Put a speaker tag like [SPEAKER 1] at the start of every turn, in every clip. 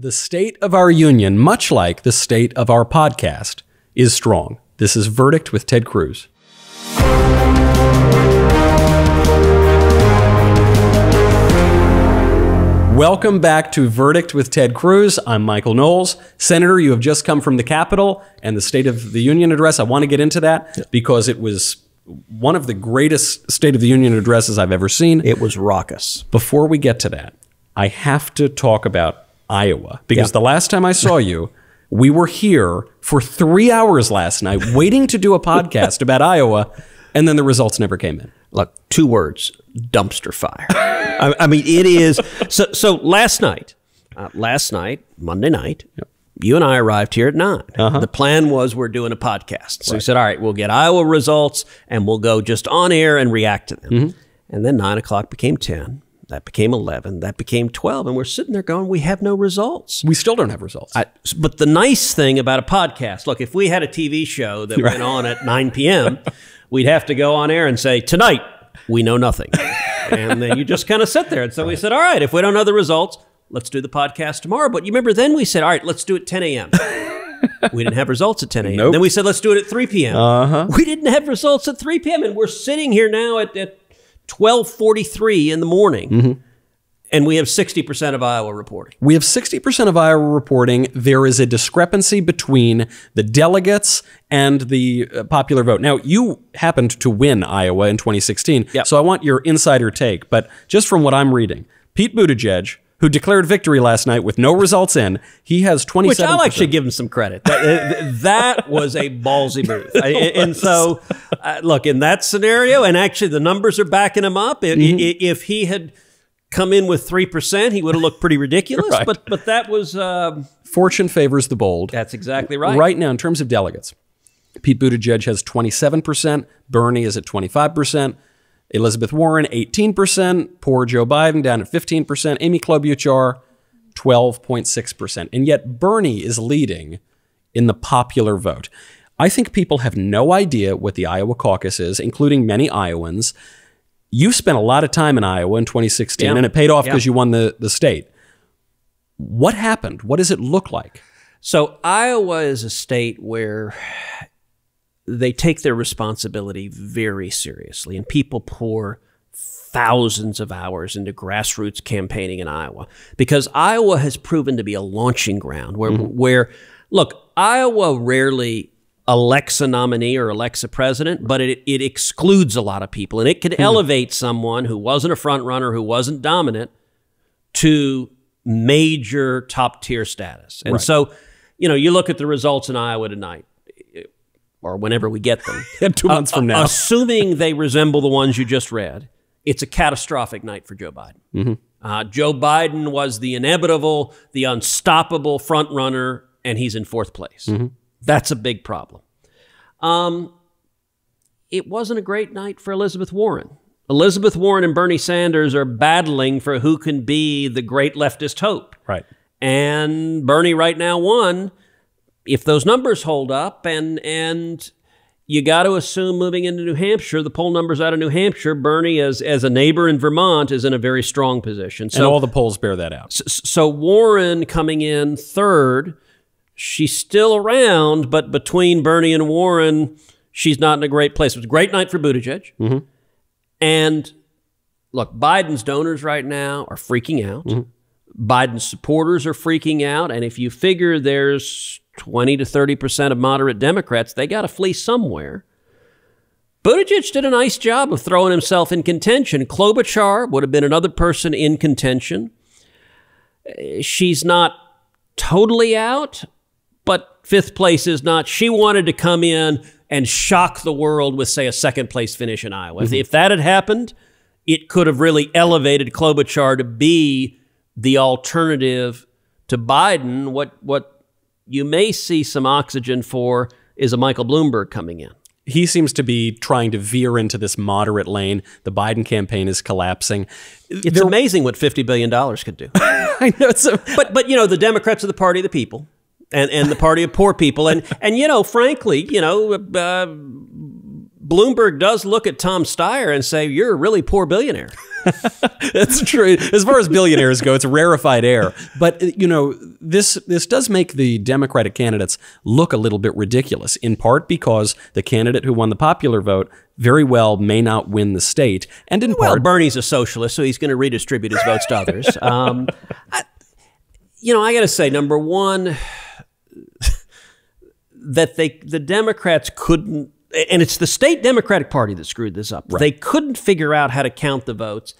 [SPEAKER 1] The state of our union, much like the state of our podcast, is strong. This is Verdict with Ted Cruz. Welcome back to Verdict with Ted Cruz. I'm Michael Knowles. Senator, you have just come from the Capitol and the State of the Union address. I want to get into that because it was one of the greatest State of the Union addresses I've ever seen.
[SPEAKER 2] It was raucous.
[SPEAKER 1] Before we get to that, I have to talk about Iowa, because the last time I saw you, we were here for 3 hours last night waiting to do a podcast about Iowa, and then the results never came in.
[SPEAKER 2] Look, 2 words, dumpster fire. I mean, it is. So last night, Monday night, you and I arrived here at 9. The plan was we're doing a podcast. So we said, all right, we'll get Iowa results, and we'll go just on air and react to them. And then 9 o'clock became 10. That became 11. That became 12. And we're sitting there going, we have no results.
[SPEAKER 1] We still don't have results.
[SPEAKER 2] But the nice thing about a podcast, look, if we had a TV show that went on at 9 p.m., we'd have to go on air and say, tonight, we know nothing. And then you just kind of sit there. And so we said, all right, if we don't know the results, let's do the podcast tomorrow. But you remember then we said, all right, let's do it 10 a.m. We didn't have results at 10 a.m.
[SPEAKER 1] Nope.
[SPEAKER 2] Then we said, let's do it at 3 p.m. We didn't have results at 3 p.m. And we're sitting here now at 12:43 in the morning, and we have 60% of Iowa reporting.
[SPEAKER 1] We have 60% of Iowa reporting. There is a discrepancy between the delegates and the popular vote. Now, you happened to win Iowa in 2016, so I want your insider take. But just from what I'm reading, Pete Buttigieg, who declared victory last night with no results in, he has 27%.
[SPEAKER 2] Which I'll actually give him some credit. That was a ballsy move. And so, look, in that scenario, and actually the numbers are backing him up, if he had come in with 3%, he would have looked pretty ridiculous.
[SPEAKER 1] Right.
[SPEAKER 2] But that was...
[SPEAKER 1] fortune favors the bold.
[SPEAKER 2] That's exactly right.
[SPEAKER 1] Right now, in terms of delegates, Pete Buttigieg has 27%, Bernie is at 25%, Elizabeth Warren, 18%, poor Joe Biden down at 15%, Amy Klobuchar, 12.6%. And yet Bernie is leading in the popular vote. I think people have no idea what the Iowa caucus is, including many Iowans. You spent a lot of time in Iowa in 2016, and it paid off because you won the state. What happened? What does it look like?
[SPEAKER 2] So Iowa is a state where they take their responsibility very seriously, and people pour thousands of hours into grassroots campaigning in Iowa because Iowa has proven to be a launching ground where look, Iowa rarely elects a nominee or elects a president, but it excludes a lot of people, and it can elevate someone who wasn't a front runner, who wasn't dominant, to major top tier status. And so, you know, you look at the results in Iowa tonight, or whenever we get them.
[SPEAKER 1] 2 months from now.
[SPEAKER 2] Assuming they resemble the ones you just read, it's a catastrophic night for Joe Biden. Joe Biden was the inevitable, the unstoppable front runner, and he's in 4th place. That's a big problem. It wasn't a great night for Elizabeth Warren. Elizabeth Warren and Bernie Sanders are battling for who can be the great leftist hope.
[SPEAKER 1] Right.
[SPEAKER 2] And Bernie right now won. If those numbers hold up, and you got to assume moving into New Hampshire, the poll numbers out of New Hampshire, Bernie, as a neighbor in Vermont, is in a very strong position. So,
[SPEAKER 1] and all the polls bear that out.
[SPEAKER 2] So Warren coming in 3rd, she's still around, but between Bernie and Warren, she's not in a great place. It was a great night for Buttigieg. And look, Biden's donors right now are freaking out. Biden's supporters are freaking out. And if you figure there's 20 to 30% of moderate Democrats, they got to flee somewhere. Buttigieg did a nice job of throwing himself in contention. Klobuchar would have been another person in contention. She's not totally out, but 5th place is not. She wanted to come in and shock the world with, say, a 2nd place finish in Iowa. If that had happened, it could have really elevated Klobuchar to be the alternative to Biden. What you may see some oxygen for is a Michael Bloomberg coming in.
[SPEAKER 1] He seems to be trying to veer into this moderate lane. The Biden campaign is collapsing.
[SPEAKER 2] It's amazing what $50 billion could do.
[SPEAKER 1] I know.
[SPEAKER 2] But you know, the Democrats are the party of the people. And the party of poor people. And you know, frankly, you know, Bloomberg does look at Tom Steyer and say, you're a really poor billionaire.
[SPEAKER 1] That's true. As far as billionaires go, it's rarefied air. But, you know, this does make the Democratic candidates look a little bit ridiculous, in part because the candidate who won the popular vote very well may not win the state. And in part,
[SPEAKER 2] Bernie's a socialist, so he's going to redistribute his votes to others. You know, I got to say, number one, that the Democrats couldn't, and it's the state Democratic Party that screwed this up. Right. They couldn't figure out how to count the votes.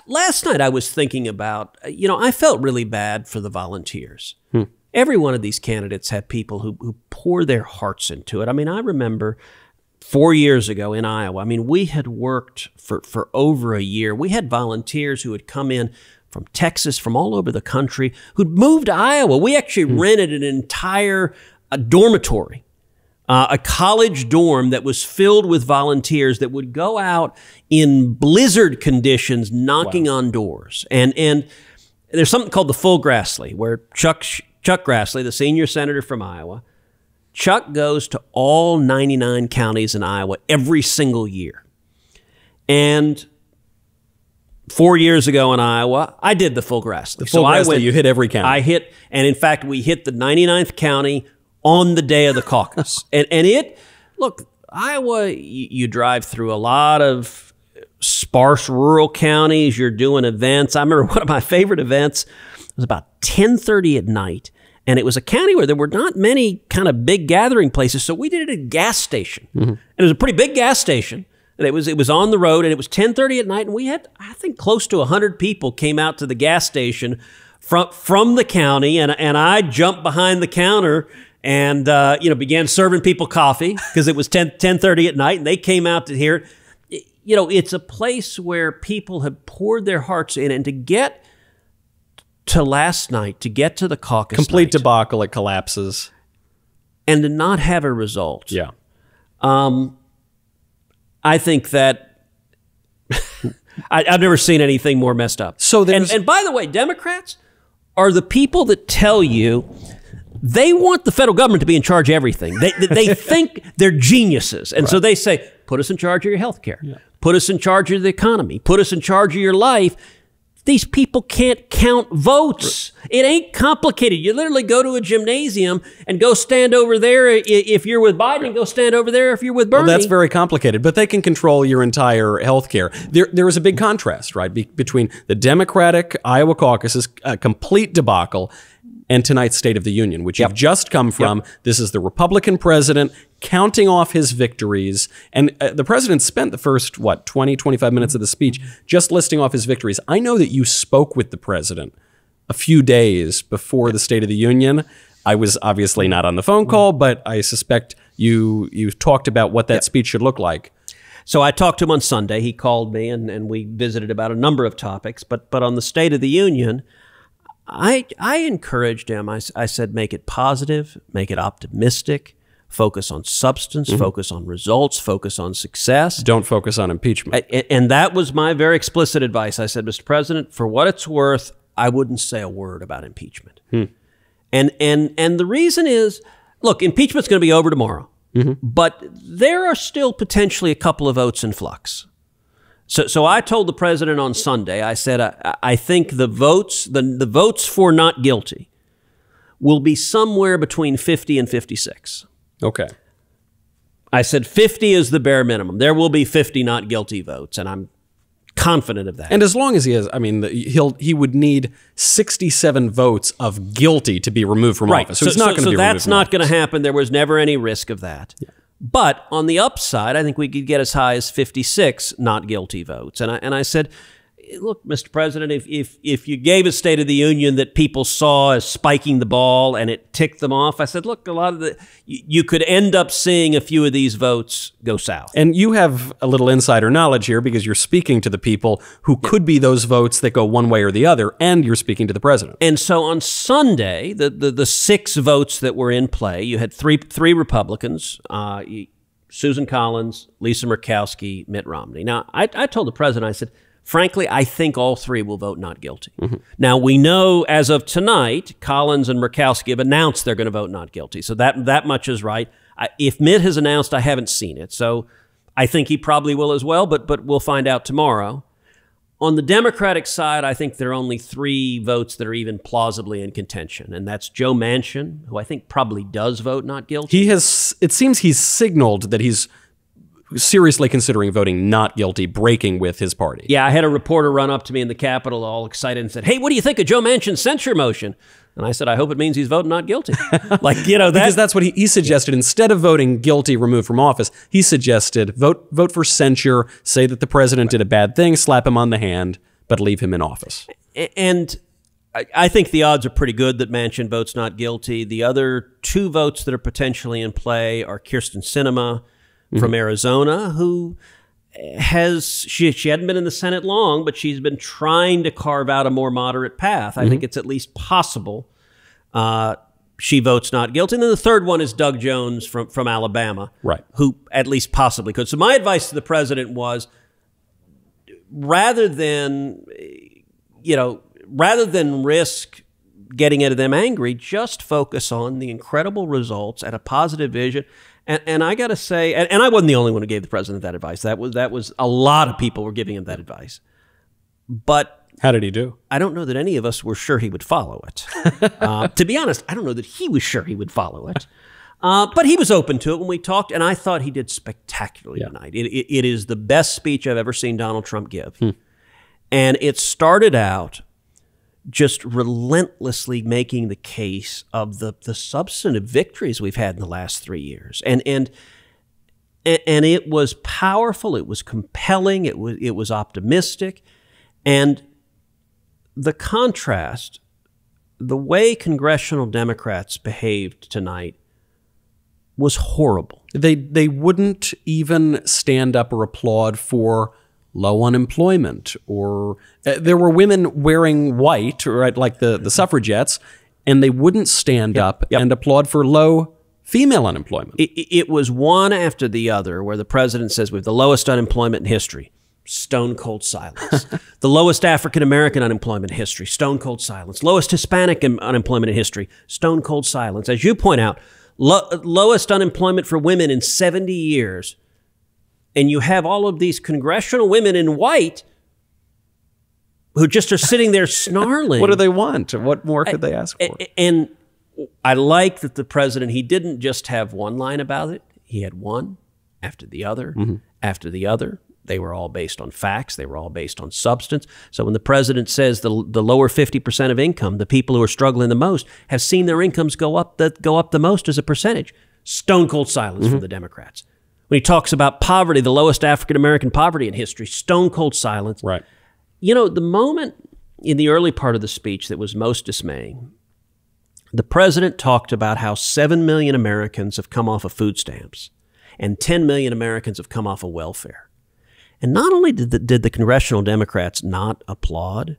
[SPEAKER 2] Last night I was thinking about, you know, I felt really bad for the volunteers. Every one of these candidates had people who pour their hearts into it. I mean, I remember 4 years ago in Iowa, I mean, we had worked for over a year. We had volunteers who had come in from Texas, from all over the country, who'd moved to Iowa. We actually rented an entire dormitory. A college dorm that was filled with volunteers that would go out in blizzard conditions knocking on doors. And there's something called the Full Grassley, where Chuck Grassley, the senior senator from Iowa, Chuck goes to all 99 counties in Iowa every single year. And 4 years ago in Iowa, I did the Full Grassley.
[SPEAKER 1] The Full Grassley, you hit every county.
[SPEAKER 2] And in fact, we hit the 99th county on the day of the caucus. Look, Iowa, you drive through a lot of sparse rural counties. You're doing events. I remember one of my favorite events was about 10:30 at night, and it was a county where there were not many kind of big gathering places, so we did it at a gas station. And it was a pretty big gas station, and it was on the road, and it was 10:30 at night, and we had, I think, close to 100 people came out to the gas station from the county, and I jumped behind the counter and you know, began serving people coffee because it was 10:30 at night, and they came out to hear it. You know, it's a place where people have poured their hearts in, and to get to last night, to get to the caucus
[SPEAKER 1] complete debacle, it collapses,
[SPEAKER 2] and to not have a result.
[SPEAKER 1] Yeah,
[SPEAKER 2] I think that I've never seen anything more messed up.
[SPEAKER 1] So
[SPEAKER 2] and by the way, Democrats are the people that tell you they want the federal government to be in charge of everything. They think they're geniuses. And so they say, put us in charge of your health care. Yeah. Put us in charge of the economy. Put us in charge of your life. These people can't count votes. It ain't complicated. You literally go to a gymnasium and go stand over there if you're with Biden, and go stand over there if you're with Bernie.
[SPEAKER 1] Well, that's very complicated, but they can control your entire health care. There is a big contrast, right, between the Democratic Iowa caucus's complete debacle and tonight's State of the Union, which you've just come from. This is the Republican president counting off his victories. And the president spent the first, 20, 25 minutes of the speech just listing off his victories. I know that you spoke with the president a few days before the State of the Union. I was obviously not on the phone call, but I suspect you talked about what that speech should look like.
[SPEAKER 2] So I talked to him on Sunday. He called me, and we visited about a number of topics. But on the State of the Union, I encouraged him. I said, make it positive, make it optimistic, focus on substance, focus on results, focus on success.
[SPEAKER 1] Don't focus on impeachment.
[SPEAKER 2] And that was my very explicit advice. I said, Mr. President, for what it's worth, I wouldn't say a word about impeachment. And the reason is, look, impeachment's going to be over tomorrow, but there are still potentially a couple of votes in flux. So I told the president on Sunday, I said, I think the votes for not guilty will be somewhere between 50 and 56.
[SPEAKER 1] Okay.
[SPEAKER 2] I said 50 is the bare minimum. There will be 50 not guilty votes, and I'm confident of that.
[SPEAKER 1] And as long as he has, I mean, he would need 67 votes of guilty to be removed from office. So it's not going to be removed from office.
[SPEAKER 2] So that's not going to happen. There was never any risk of that. Yeah. But on the upside, I think we could get as high as 56 not guilty votes. And I said, look, Mr. President, if you gave a State of the Union that people saw as spiking the ball and it ticked them off, I said, look, a lot of you could end up seeing a few of these votes go south.
[SPEAKER 1] And you have a little insider knowledge here because you're speaking to the people who could be those votes that go one way or the other, and you're speaking to the president.
[SPEAKER 2] And so on Sunday, the 6 votes that were in play, you had three Republicans, Susan Collins, Lisa Murkowski, Mitt Romney. Now, I told the president, I said, frankly, I think all 3 will vote not guilty. Now, we know as of tonight, Collins and Murkowski have announced they're going to vote not guilty. So that much is right. If Mitt has announced, I haven't seen it. So I think he probably will as well, but we'll find out tomorrow. On the Democratic side, I think there are only 3 votes that are even plausibly in contention, and that's Joe Manchin, who I think probably does vote not guilty.
[SPEAKER 1] It seems he's signaled that he's seriously considering voting not guilty, breaking with his party.
[SPEAKER 2] Yeah, I had a reporter run up to me in the Capitol all excited and said, "Hey, what do you think of Joe Manchin's censure motion?" And I said, "I hope it means he's voting not guilty." Like, you know,
[SPEAKER 1] because that's what he suggested. Instead of voting guilty, removed from office, he suggested vote for censure, say that the president did a bad thing, slap him on the hand, but leave him in office.
[SPEAKER 2] And I think the odds are pretty good that Manchin votes not guilty. The other 2 votes that are potentially in play are Kyrsten Sinema from Arizona, who she hadn't been in the Senate long, but she's been trying to carve out a more moderate path. I think it's at least possible she votes not guilty. And then the third one is Doug Jones from Alabama,
[SPEAKER 1] right,
[SPEAKER 2] who at least possibly could. So my advice to the president was, rather than risk getting into them angry, just focus on the incredible results and a positive vision. And I got to say, and I wasn't the only one who gave the president that advice. That was a lot of people were giving him that advice. But
[SPEAKER 1] how did he do?
[SPEAKER 2] I don't know that any of us were sure he would follow it. To be honest, I don't know that he was sure he would follow it. But he was open to it when we talked, and I thought he did spectacularly tonight. It is the best speech I've ever seen Donald Trump give. And it started out just relentlessly making the case of the substantive victories we've had in the last 3 years. And it was powerful, it was compelling, it was optimistic. And the contrast, the way congressional Democrats behaved tonight was horrible.
[SPEAKER 1] They wouldn't even stand up or applaud for low unemployment, or there were women wearing white, right, like the suffragettes, and they wouldn't stand up and applaud for low female unemployment.
[SPEAKER 2] It was one after the other where the president says we have the lowest unemployment in history. Stone cold silence. The lowest African American unemployment in history. Stone cold silence. Lowest Hispanic unemployment in history. Stone cold silence. As you point out, lowest unemployment for women in 70 years. And you have all of these congressional women in white who just are sitting there snarling.
[SPEAKER 1] What do they want? What more could they ask for?
[SPEAKER 2] And I like that the president, he didn't just have one line about it. He had one after the other, after the other. They were all based on facts. They were all based on substance. So when the president says the lower 50% of income, the people who are struggling the most, have seen their incomes go up the most as a percentage, stone cold silence from the Democrats. When he talks about poverty, the lowest African-American poverty in history, stone cold silence.
[SPEAKER 1] Right.
[SPEAKER 2] You know, the moment in the early part of the speech that was most dismaying, the president talked about how 7 million Americans have come off of food stamps and 10 million Americans have come off of welfare. And not only did the congressional Democrats not applaud,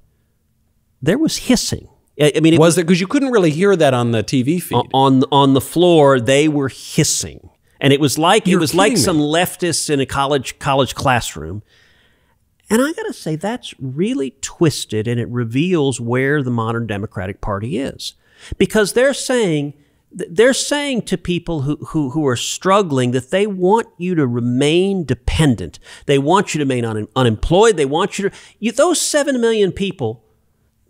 [SPEAKER 2] there was hissing. I mean,
[SPEAKER 1] was it because you couldn't really hear that on the TV feed?
[SPEAKER 2] On the floor, they were hissing. And it was like some leftists in a college classroom. And I got to say, that's really twisted, and it reveals where the modern Democratic Party is. Because they're saying to people who are struggling that they want you to remain dependent. They want you to remain unemployed. They want you to... those 7 million people,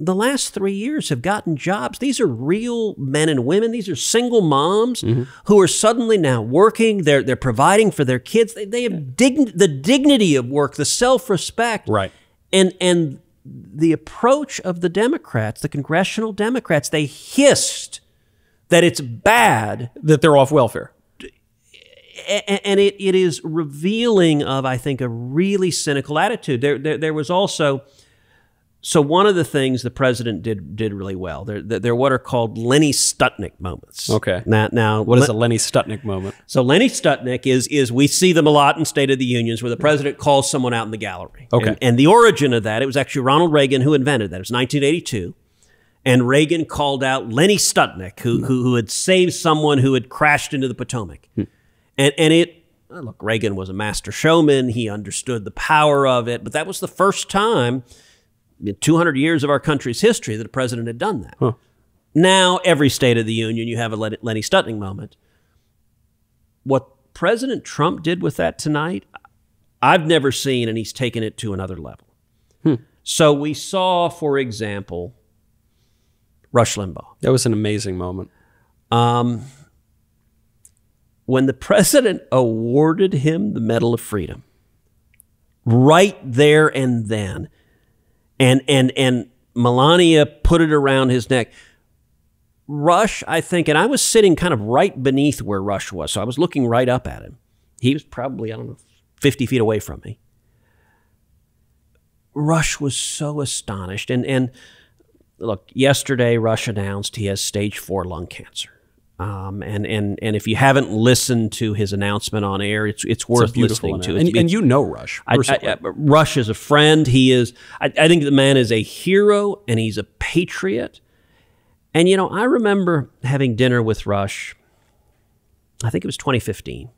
[SPEAKER 2] the last 3 years have gotten jobs. These are real men and women. These are single moms who are suddenly now working. They're providing for their kids. They have the dignity of work, the self-respect.
[SPEAKER 1] Right.
[SPEAKER 2] And the approach of the Democrats, the congressional Democrats, they hissed that it's bad.
[SPEAKER 1] That they're off welfare.
[SPEAKER 2] And it is revealing of, I think, a really cynical attitude. There was also... So one of the things the president did really well, they're what are called Lenny Skutnik moments.
[SPEAKER 1] Okay.
[SPEAKER 2] Now
[SPEAKER 1] what is a Lenny Skutnik moment?
[SPEAKER 2] So Lenny Skutnik is we see them a lot in State of the Unions where the president calls someone out in the gallery.
[SPEAKER 1] Okay.
[SPEAKER 2] And the origin of that, it was actually Ronald Reagan who invented that. It was 1982. And Reagan called out Lenny Skutnik, who had saved someone who had crashed into the Potomac. Look, Reagan was a master showman. He understood the power of it. But that was the first time in 200 years of our country's history that a president had done that.
[SPEAKER 1] Huh.
[SPEAKER 2] Now, every State of the Union, you have a Lenny Skutnik moment. What President Trump did with that tonight, I've never seen, and he's taken it to another level. So we saw, for example, Rush Limbaugh.
[SPEAKER 1] That was an amazing moment.
[SPEAKER 2] When the president awarded him the Medal of Freedom, right there and then, and Melania put it around his neck, Rush, I think, and I was sitting kind of right beneath where Rush was, so I was looking right up at him. He was probably, I don't know, 50 feet away from me. Rush was so astonished. And look, yesterday Rush announced he has stage 4 lung cancer. And if you haven't listened to his announcement on air, it's worth listening to.
[SPEAKER 1] And you know Rush.
[SPEAKER 2] Rush is a friend. He is. I think the man is a hero, and he's a patriot. And you know, I remember having dinner with Rush. I think it was 2015,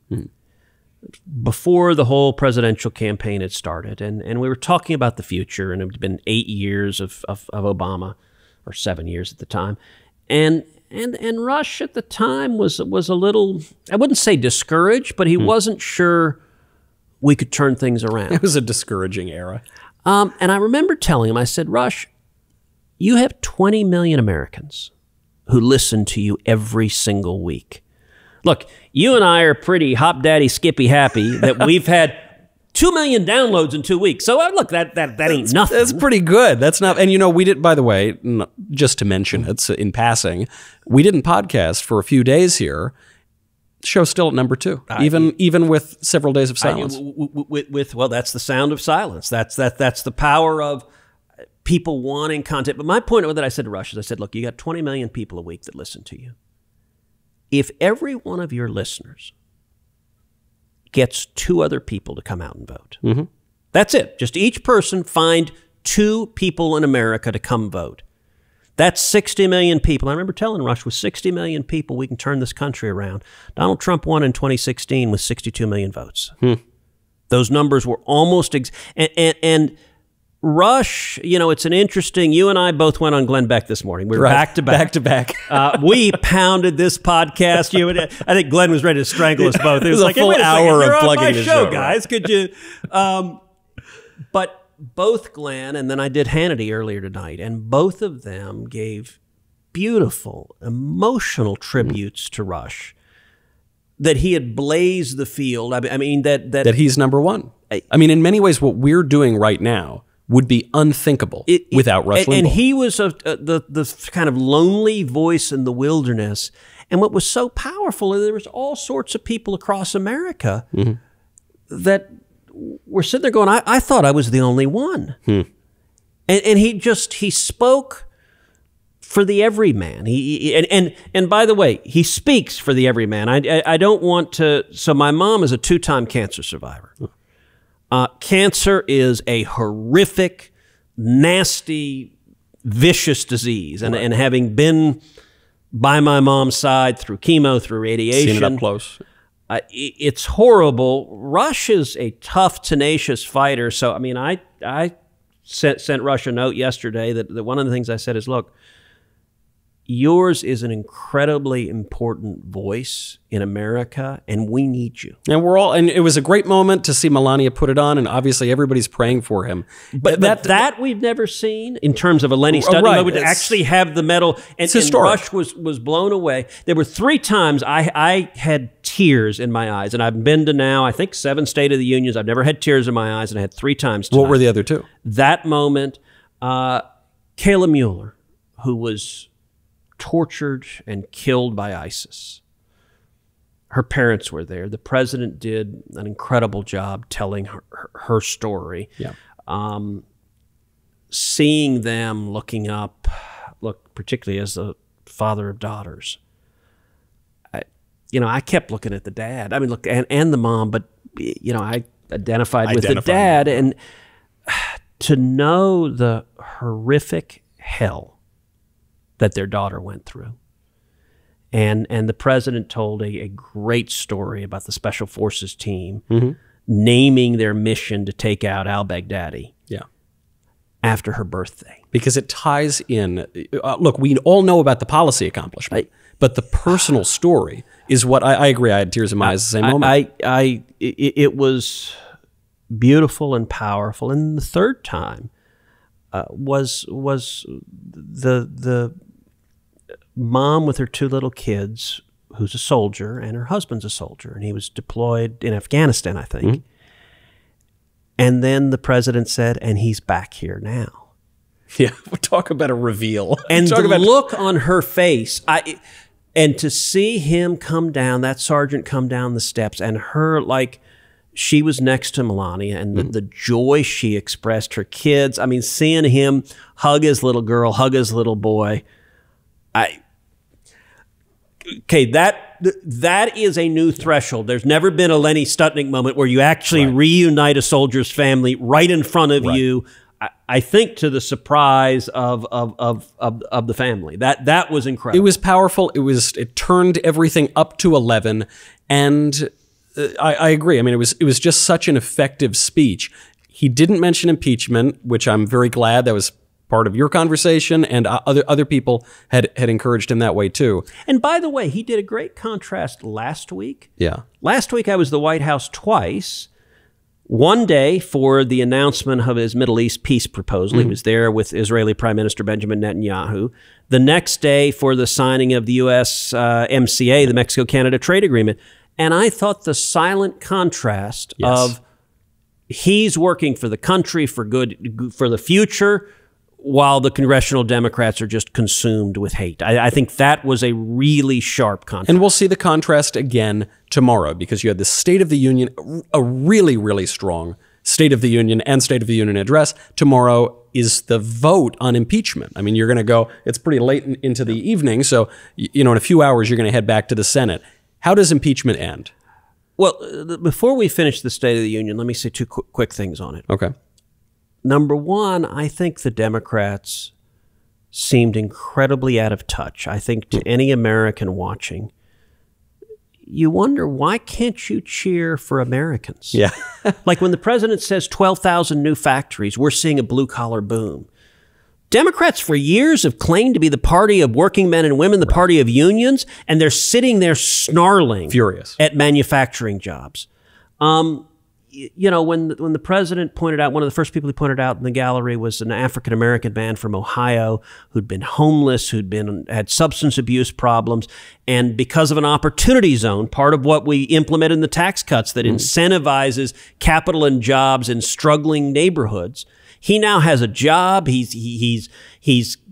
[SPEAKER 2] before the whole presidential campaign had started, and we were talking about the future. And it had been 8 years of Obama, or 7 years at the time, and Rush at the time was a little, I wouldn't say discouraged, but he wasn't sure we could turn things around.
[SPEAKER 1] It was a discouraging era.
[SPEAKER 2] And I remember telling him, I said, Rush, you have 20 million Americans who listen to you every single week. Look, you and I are pretty hop daddy skippy happy that we've had 2 million downloads in 2 weeks. So look, that ain't nothing.
[SPEAKER 1] That's pretty good. That's not, and you know, we did, by the way, just to mention it in passing, we didn't podcast for a few days here. The show's still at number 2, even with several days of silence.
[SPEAKER 2] Well, that's the sound of silence. That's the power of people wanting content. But my point that I said to Rush is, I said, look, you got 20 million people a week that listen to you. If every one of your listeners gets 2 other people to come out and vote, that's it. Just each person find 2 people in America to come vote. That's 60 million people. I remember telling Rush, with 60 million people, we can turn this country around. Donald Trump won in 2016 with 62 million votes. Those numbers were almost and Rush, you know, it's an interesting, you and I both went on Glenn Beck this morning. We were back to back. We pounded this podcast. I think Glenn was ready to strangle us both. It was like,
[SPEAKER 1] a full hour of plugging
[SPEAKER 2] the
[SPEAKER 1] the
[SPEAKER 2] show,
[SPEAKER 1] show,
[SPEAKER 2] guys. Could you? But both Glenn and then I did Hannity earlier tonight, and both of them gave beautiful, emotional tributes to Rush, that he had blazed the field. I mean, that
[SPEAKER 1] he's number 1. I mean, in many ways, what we're doing right now would be unthinkable without Rush Limbaugh.
[SPEAKER 2] And he was the kind of lonely voice in the wilderness. And what was so powerful, there was all sorts of people across America that were sitting there going, I thought I was the only one. And he spoke for the everyman. And by the way, he speaks for the everyman. I don't want to, so my mom is a 2-time cancer survivor. Cancer is a horrific, nasty, vicious disease. And having been by my mom's side through chemo, through radiation.
[SPEAKER 1] Seen it up close.
[SPEAKER 2] It's horrible. Rush is a tough, tenacious fighter. So, I mean, I sent Rush a note yesterday that one of the things I said is, look, yours is an incredibly important voice in America, and we need you.
[SPEAKER 1] And it was a great moment to see Melania put it on, and obviously everybody's praying for him.
[SPEAKER 2] But that we've never seen in terms of a Lenny Skutnik would actually have the medal. And Rush was blown away. There were 3 times I had tears in my eyes, and I've been to now, I think, 7 State of the Unions. I've never had tears in my eyes, and I had 3 times tonight.
[SPEAKER 1] What were the other 2?
[SPEAKER 2] That moment, Kayla Mueller, who was tortured and killed by ISIS. Her parents were there. The president did an incredible job telling her story. Yeah. Seeing them looking up, particularly as the father of daughters, I kept looking at the dad. I mean, look, and the mom, but I identified with the dad, and to know the horrific hell that their daughter went through. And the president told a great story about the Special Forces team naming their mission to take out al-Baghdadi after her birthday.
[SPEAKER 1] Because it ties in, look, we all know about the policy accomplishment, but the personal story is what, I agree, I had tears in my eyes the same moment.
[SPEAKER 2] It was beautiful and powerful. And the third time was the mom with her 2 little kids, who's a soldier, and her husband's a soldier, and he was deployed in Afghanistan, I think. Mm-hmm. And then the president said, and he's back here now.
[SPEAKER 1] Yeah, we'll talk about a reveal.
[SPEAKER 2] And the look on her face, and to see him come down, that sergeant come down the steps, and her, like, she was next to Melania, and the joy she expressed, her kids. I mean, seeing him hug his little girl, hug his little boy. Okay, that is a new threshold. There's never been a Lenny Skutnik moment where you actually reunite a soldier's family right in front of you. I think to the surprise of the family. That was incredible.
[SPEAKER 1] It was powerful. It turned everything up to 11, and I agree. I mean, it was just such an effective speech. He didn't mention impeachment, which I'm very glad. That was part of your conversation, and other people had encouraged him that way too.
[SPEAKER 2] And by the way, he did a great contrast last week.
[SPEAKER 1] Yeah.
[SPEAKER 2] Last week I was at the White House twice. One day for the announcement of his Middle East peace proposal. He was there with Israeli Prime Minister Benjamin Netanyahu. The next day for the signing of the USMCA, the Mexico-Canada Trade Agreement. And I thought the silent contrast of he's working for the country, for good, for the future, while the congressional Democrats are just consumed with hate. I think that was a really sharp contrast.
[SPEAKER 1] And we'll see the contrast again tomorrow, because you had the State of the Union, a really, really strong State of the Union and State of the Union address. Tomorrow is the vote on impeachment. I mean, you're going to go, it's pretty late into the evening, so, you know, in a few hours, you're going to head back to the Senate. How does impeachment end?
[SPEAKER 2] Well, before we finish the State of the Union, let me say 2 quick things on it.
[SPEAKER 1] Okay.
[SPEAKER 2] Number one, I think the Democrats seemed incredibly out of touch. I think to any American watching, you wonder, why can't you cheer for Americans?
[SPEAKER 1] Yeah.
[SPEAKER 2] Like when the president says 12,000 new factories, we're seeing a blue-collar boom. Democrats for years have claimed to be the party of working men and women, the party of unions, and they're sitting there snarling,
[SPEAKER 1] furious
[SPEAKER 2] at manufacturing jobs. You know, when the president pointed out, one of the first people he pointed out in the gallery was an African-American man from Ohio who'd been homeless, had substance abuse problems, and because of an opportunity zone, part of what we implement in the tax cuts that incentivizes capital and jobs in struggling neighborhoods, he now has a job. He's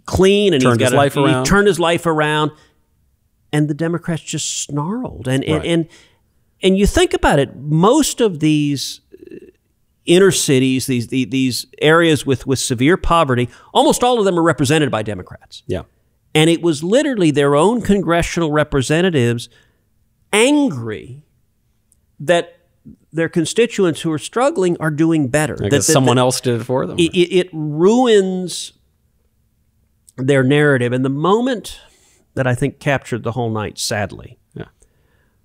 [SPEAKER 2] clean, and
[SPEAKER 1] turned his life around.
[SPEAKER 2] He turned his life around, and the Democrats just snarled. And you think about it, most of these inner cities, these areas with severe poverty, almost all of them are represented by Democrats.
[SPEAKER 1] Yeah.
[SPEAKER 2] And it was literally their own congressional representatives angry that their constituents who are struggling are doing better.
[SPEAKER 1] I guess someone else did it for them.
[SPEAKER 2] It ruins their narrative. And the moment that I think captured the whole night, sadly,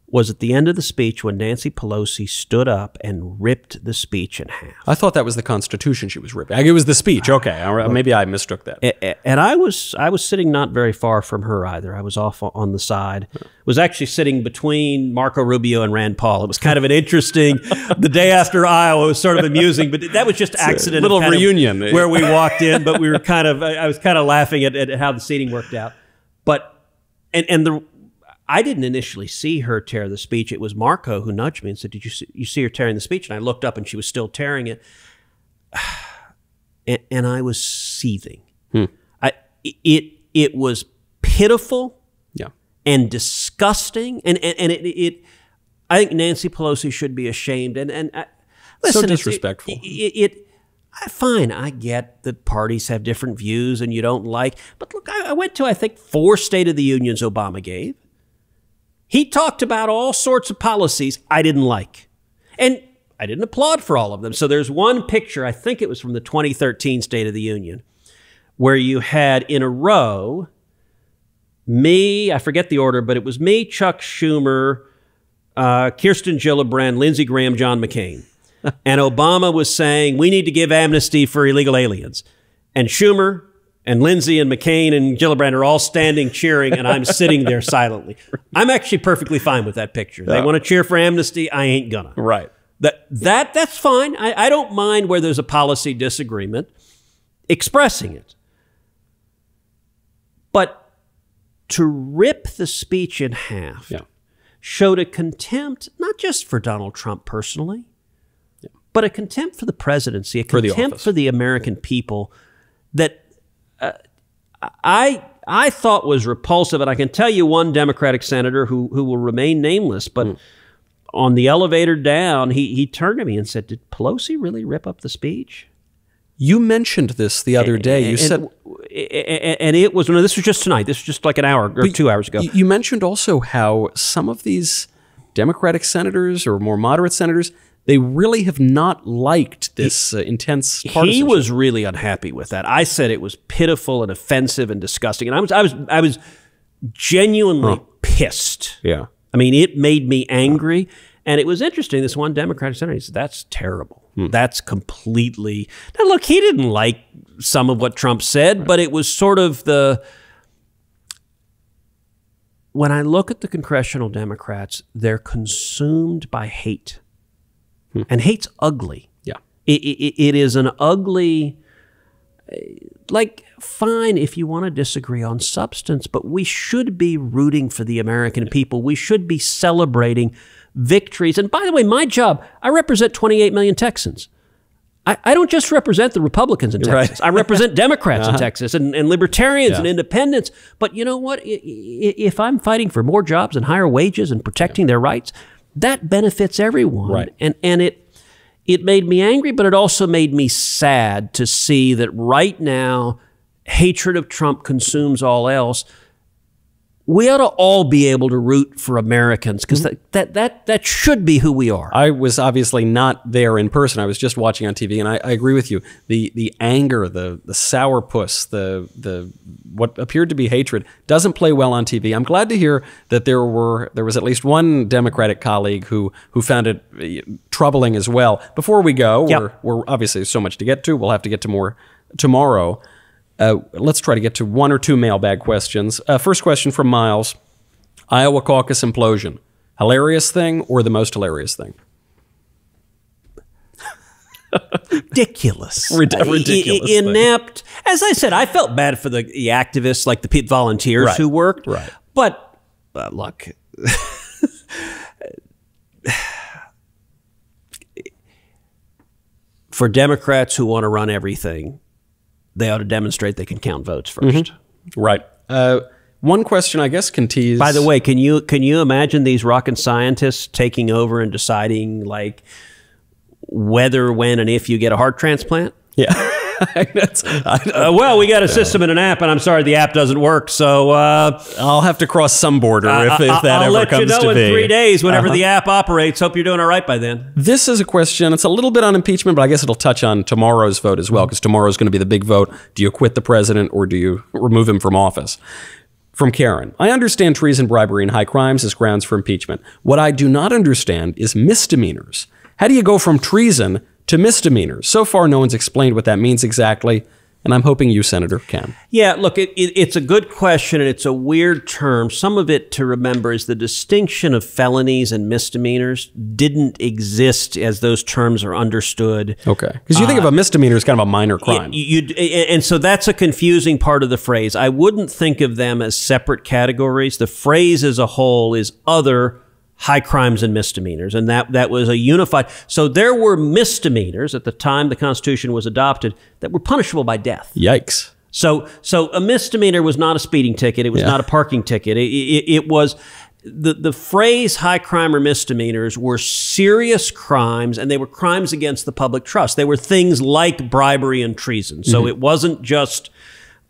[SPEAKER 2] was at the end of the speech when Nancy Pelosi stood up and ripped the speech in half.
[SPEAKER 1] I thought that was the Constitution she was ripping. It was the speech. Okay, maybe I mistook that.
[SPEAKER 2] And I was sitting not very far from her either. I was off on the side. Was actually sitting between Marco Rubio and Rand Paul. It was kind of an interesting. The day after Iowa was sort of amusing, but that was just accident.
[SPEAKER 1] A little reunion
[SPEAKER 2] where we walked in, but we were I was kind of laughing at how the seating worked out. But I didn't initially see her tear the speech. It was Marco who nudged me and said, "Did you see her tearing the speech?" And I looked up and she was still tearing it. And I was seething. It was pitiful and disgusting. And I think Nancy Pelosi should be ashamed. And listen,
[SPEAKER 1] so disrespectful.
[SPEAKER 2] Fine, I get that parties have different views and you don't like. But look, I went to, I think, 4 State of the Unions Obama gave. He talked about all sorts of policies I didn't like. And I didn't applaud for all of them. So there's one picture, I think it was from the 2013 State of the Union, where you had in a row me, I forget the order, but it was me, Chuck Schumer, Kirsten Gillibrand, Lindsey Graham, John McCain. And Obama was saying, we need to give amnesty for illegal aliens. And Schumer and Lindsey and McCain and Gillibrand are all standing cheering, and I'm sitting there silently. I'm actually perfectly fine with that picture. They want to cheer for amnesty, I ain't gonna.
[SPEAKER 1] Right.
[SPEAKER 2] That's fine. I don't mind where there's a policy disagreement, expressing it. But to rip the speech in half showed a contempt, not just for Donald Trump personally, but a contempt for the presidency, a contempt for the American people that I thought was repulsive. And I can tell you one Democratic senator who will remain nameless, but on the elevator down, he turned to me and said, "Did Pelosi really rip up the speech?"
[SPEAKER 1] You mentioned this the other day. You said,
[SPEAKER 2] and it was, no, this was just tonight. This was just like an hour or 2 hours ago.
[SPEAKER 1] You mentioned also how some of these Democratic senators or more moderate senators, they really have not liked this intense partisanship.
[SPEAKER 2] He was really unhappy with that. I said it was pitiful and offensive and disgusting, and I was genuinely pissed.
[SPEAKER 1] Yeah,
[SPEAKER 2] I mean, it made me angry, and it was interesting. This one Democratic senator, he said, "That's terrible. That's completely." Now, look, he didn't like some of what Trump said, but it was sort of the. When I look at the congressional Democrats, they're consumed by hate. And hate's ugly.
[SPEAKER 1] Yeah.
[SPEAKER 2] It is an ugly, like, fine if you want to disagree on substance, but we should be rooting for the American people. We should be celebrating victories. And by the way, my job, I represent 28 million Texans. I don't just represent the Republicans in Texas. I represent Democrats in Texas and libertarians and independents. But you know what? If I'm fighting for more jobs and higher wages and protecting their rights, that benefits everyone.
[SPEAKER 1] Right.
[SPEAKER 2] And it made me angry, but it also made me sad to see that right now, hatred of Trump consumes all else. We ought to all be able to root for Americans, because that should be who we are.
[SPEAKER 1] I was obviously not there in person. I was just watching on TV, and I agree with you. The anger, the sourpuss, the what appeared to be hatred doesn't play well on TV. I'm glad to hear that there was at least one Democratic colleague who found it troubling as well. Before we go, we're obviously so much to get to. We'll have to get to more tomorrow. Let's try to get to one or two mailbag questions. First question from Miles. Iowa caucus implosion. Hilarious thing or the most hilarious thing?
[SPEAKER 2] Ridiculous.
[SPEAKER 1] Ridiculous.
[SPEAKER 2] Inept. As I said, I felt bad for the activists, like the volunteers who worked.
[SPEAKER 1] Right.
[SPEAKER 2] But look, for Democrats who want to run everything, they ought to demonstrate they can count votes first.
[SPEAKER 1] Right. One question, I guess, can tease.
[SPEAKER 2] By the way, can you imagine these rocket scientists taking over and deciding, like, whether, when, and if you get a heart transplant?
[SPEAKER 1] Yeah.
[SPEAKER 2] Well, we got a system and an app, and I'm sorry the app doesn't work, so
[SPEAKER 1] I'll have to cross some border if that ever comes to be.
[SPEAKER 2] I'll let you know in 3 days whenever the app operates. Hope you're doing all right by then.
[SPEAKER 1] This is a question. It's a little bit on impeachment, but I guess it'll touch on tomorrow's vote as well, because tomorrow's going to be the big vote. Do you quit the president or do you remove him from office? From Karen. I understand treason, bribery, and high crimes as grounds for impeachment. What I do not understand is misdemeanors. How do you go from treason to misdemeanors? So far, no one's explained what that means exactly, and I'm hoping you, Senator, can.
[SPEAKER 2] Yeah, look, it's a good question, and it's a weird term. Some of it to remember is the distinction of felonies and misdemeanors didn't exist as those terms are understood.
[SPEAKER 1] Okay, because you think of a misdemeanor as kind of a minor crime.
[SPEAKER 2] And so that's a confusing part of the phrase. I wouldn't think of them as separate categories. The phrase as a whole is other high crimes and misdemeanors, and that was a unified. So there were misdemeanors at the time the Constitution was adopted that were punishable by death.
[SPEAKER 1] Yikes.
[SPEAKER 2] So a misdemeanor was not a speeding ticket. It was not a parking ticket. It was the phrase high crime or misdemeanors were serious crimes, and they were crimes against the public trust. They were things like bribery and treason. So it wasn't just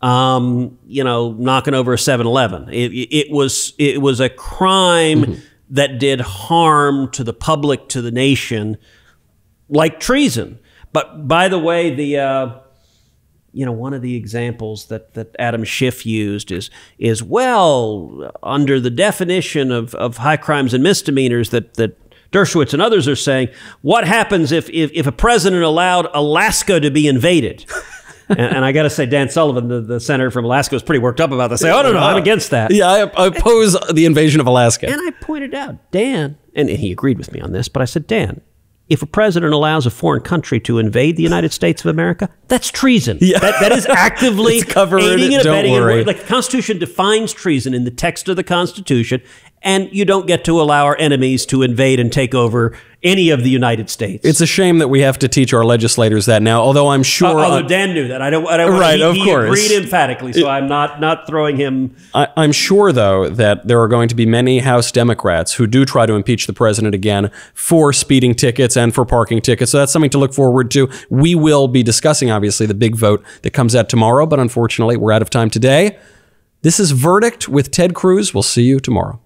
[SPEAKER 2] knocking over a 7-Eleven. It was a crime that did harm to the public, to the nation, like treason. But by the way, one of the examples that Adam Schiff used is well, under the definition of high crimes and misdemeanors that Dershowitz and others are saying, what happens if a president allowed Alaska to be invaded? And I got to say, Dan Sullivan, the senator from Alaska, was pretty worked up about this. Say, oh, no, I'm against that.
[SPEAKER 1] Yeah, I oppose the invasion of Alaska.
[SPEAKER 2] And I pointed out, Dan, and he agreed with me on this, but I said, Dan, if a president allows a foreign country to invade the United States of America, that's treason.
[SPEAKER 1] Yeah.
[SPEAKER 2] That is actively aiding and abetting. Like the Constitution defines treason in the text of the Constitution, and you don't get to allow our enemies to invade and take over any of the United States.
[SPEAKER 1] It's a shame that we have to teach our legislators that now, although I'm sure...
[SPEAKER 2] although Dan knew that. I don't
[SPEAKER 1] right, of course.
[SPEAKER 2] He agreed emphatically, so I'm not throwing him...
[SPEAKER 1] I'm sure, though, that there are going to be many House Democrats who do try to impeach the president again for speeding tickets and for parking tickets, so that's something to look forward to. We will be discussing, obviously, the big vote that comes out tomorrow, but unfortunately, we're out of time today. This is Verdict with Ted Cruz. We'll see you tomorrow.